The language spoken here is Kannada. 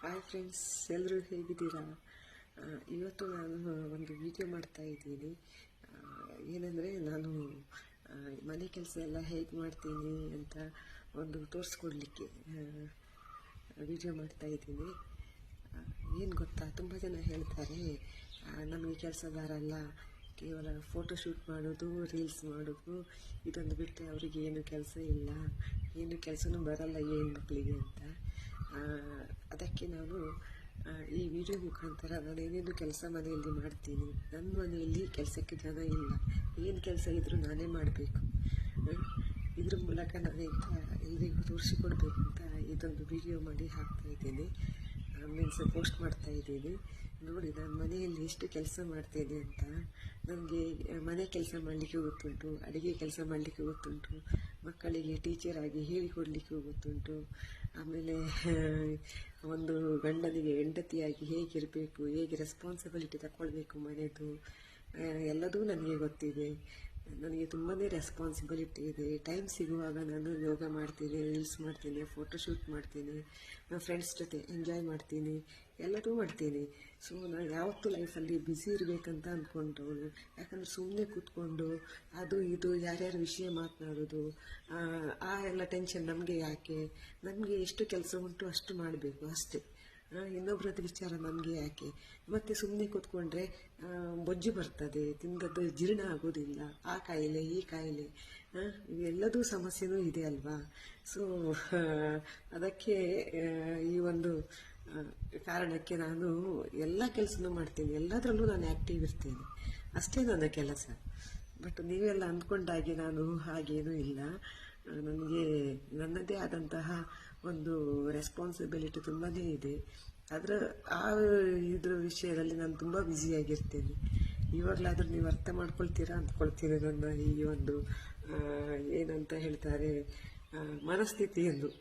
ಹಾಯ್ ಫ್ರೆಂಡ್ಸ್, ಎಲ್ಲರೂ ಹೇಗಿದ್ದೀರಾ? ಇವತ್ತು ನಾನು ಒಂದು ವಿಡಿಯೋ ಮಾಡ್ತಾ ಇದ್ದೀನಿ. ಏನಂದರೆ ನಾನು ಮನೆ ಕೆಲಸ ಎಲ್ಲ ಹೇಗೆ ಮಾಡ್ತೀನಿ ಅಂತ ಒಂದು ತೋರಿಸ್ಕೊಡ್ಲಿಕ್ಕೆ ವಿಡಿಯೋ ಮಾಡ್ತಾ ಇದ್ದೀನಿ. ಏನು ಗೊತ್ತಾ, ತುಂಬ ಜನ ಹೇಳ್ತಾರೆ ನಮಗೆ ಕೆಲಸಗಾರಲ್ಲ, ಕೇವಲ ಫೋಟೋಶೂಟ್ ಮಾಡೋದು, ರೀಲ್ಸ್ ಮಾಡೋದು, ಇದೊಂದು ಬಿಟ್ಟರೆ ಅವರಿಗೆ ಏನು ಕೆಲಸ ಇಲ್ಲ, ಏನು ಕೆಲಸನೂ ಬರಲ್ಲ ಹೆಣ್ಮಕ್ಳಿಗೆ ಅಂತ. ಅದಕ್ಕೆ ನಾನು ಈ ವಿಡಿಯೋ ಮುಖಾಂತರ ನಾನೇನೇನು ಕೆಲಸ ಮನೆಯಲ್ಲಿ ಮಾಡ್ತೀನಿ. ನನ್ನ ಮನೆಯಲ್ಲಿ ಕೆಲಸಕ್ಕೆ ಜನ ಇಲ್ಲ, ಏನು ಕೆಲಸ ಇದ್ದರೂ ನಾನೇ ಮಾಡಬೇಕು. ಇದ್ರ ಮೂಲಕ ನಾನೀಗ ಎಲ್ಲರಿಗೂ ತೋರಿಸಿಕೊಡ್ಬೇಕು ಅಂತ ಇದೊಂದು ವಿಡಿಯೋ ಮಾಡಿ ಹಾಕ್ತಾಯಿದ್ದೀನಿ, ಪೋಸ್ಟ್ ಮಾಡ್ತಾಯಿದ್ದೀನಿ. ನೋಡಿ ನಾನು ಮನೆಯಲ್ಲಿ ಎಷ್ಟು ಕೆಲಸ ಮಾಡ್ತೇನೆ ಅಂತ. ನನಗೆ ಮನೆ ಕೆಲಸ ಮಾಡಲಿಕ್ಕೆ ಗೊತ್ತುಂಟು, ಅಡುಗೆ ಕೆಲಸ ಮಾಡಲಿಕ್ಕೆ ಗೊತ್ತುಂಟು, ಮಕ್ಕಳಿಗೆ ಟೀಚರಾಗಿ ಹೇಳಿಕೊಡಲಿಕ್ಕೂ ಗೊತ್ತುಂಟು. ಆಮೇಲೆ ಒಂದು ಗಂಡನಿಗೆ ಹೆಂಡತಿಯಾಗಿ ಹೇಗಿರಬೇಕು, ಹೇಗೆ ರೆಸ್ಪಾನ್ಸಿಬಿಲಿಟಿ ತಗೊಳ್ಬೇಕು ಮನೆಯದು, ಎಲ್ಲದೂ ನನಗೆ ಗೊತ್ತಿದೆ. ನನಗೆ ತುಂಬಾ ರೆಸ್ಪಾನ್ಸಿಬಿಲಿಟಿ ಇದೆ. ಟೈಮ್ ಸಿಗುವಾಗ ನಾನು ಯೋಗ ಮಾಡ್ತೀನಿ, ರೀಲ್ಸ್ ಮಾಡ್ತೀನಿ, ಫೋಟೋಶೂಟ್ ಮಾಡ್ತೀನಿ, ನನ್ನ ಫ್ರೆಂಡ್ಸ್ ಜೊತೆ ಎಂಜಾಯ್ ಮಾಡ್ತೀನಿ, ಎಲ್ಲದೂ ಮಾಡ್ತೀನಿ. ಸೊ ನಾನು ಯಾವತ್ತೂ ಲೈಫಲ್ಲಿ ಬ್ಯುಸಿ ಇರಬೇಕಂತ ಅಂದ್ಕೊಂಡವಳು. ಯಾಕಂದರೆ ಸುಮ್ಮನೆ ಕೂತ್ಕೊಂಡು ಅದು ಇದು ಯಾರ್ಯಾರ ವಿಷಯ ಮಾತನಾಡೋದು, ಆ ಎಲ್ಲ ಟೆನ್ಷನ್ ನಮಗೆ ಯಾಕೆ? ನಮಗೆ ಎಷ್ಟು ಕೆಲಸ ಉಂಟು ಅಷ್ಟು ಮಾಡಬೇಕು ಅಷ್ಟೇ. ಇನ್ನೊಬ್ಬರದ್ದು ವಿಚಾರ ನಮಗೆ ಯಾಕೆ? ಮತ್ತು ಸುಮ್ಮನೆ ಕೂತ್ಕೊಂಡ್ರೆ ಬೊಜ್ಜು ಬರ್ತದೆ, ತಿಂದದ್ದು ಜೀರ್ಣ ಆಗೋದಿಲ್ಲ, ಆ ಕಾಯಿಲೆ ಈ ಕಾಯಿಲೆ, ಇವೆಲ್ಲದೂ ಸಮಸ್ಯೆನೂ ಇದೆ ಅಲ್ವಾ? ಸೊ ಅದಕ್ಕೆ ಈ ಒಂದು ಕಾರಣಕ್ಕೆ ನಾನು ಎಲ್ಲ ಕೆಲಸನೂ ಮಾಡ್ತೀನಿ, ಎಲ್ಲದರಲ್ಲೂ ನಾನು ಆ್ಯಕ್ಟಿವ್ ಇರ್ತೇನೆ, ಅಷ್ಟೇ ನನ್ನ ಕೆಲಸ. ಬಟ್ ನೀವೆಲ್ಲ ಅಂದ್ಕೊಂಡಾಗೆ ನಾನು ಹಾಗೇನೂ ಇಲ್ಲ. ನನಗೆ ನನ್ನದೇ ಆದಂತಹ ಒಂದು ರೆಸ್ಪಾನ್ಸಿಬಿಲಿಟಿ ತುಂಬಾ ಇದೆ. ಇದ್ರ ವಿಷಯದಲ್ಲಿ ನಾನು ತುಂಬ ಬ್ಯುಸಿಯಾಗಿರ್ತೇನೆ. ಇವಾಗಲಾದರೂ ನೀವು ಅರ್ಥ ಮಾಡ್ಕೊಳ್ತೀರಾ ಅಂದ್ಕೊಳ್ತೀನಿ ನನ್ನ ಈ ಒಂದು ಏನಂತ ಹೇಳ್ತಾರೆ ಮನಸ್ಥಿತಿಯನ್ನು.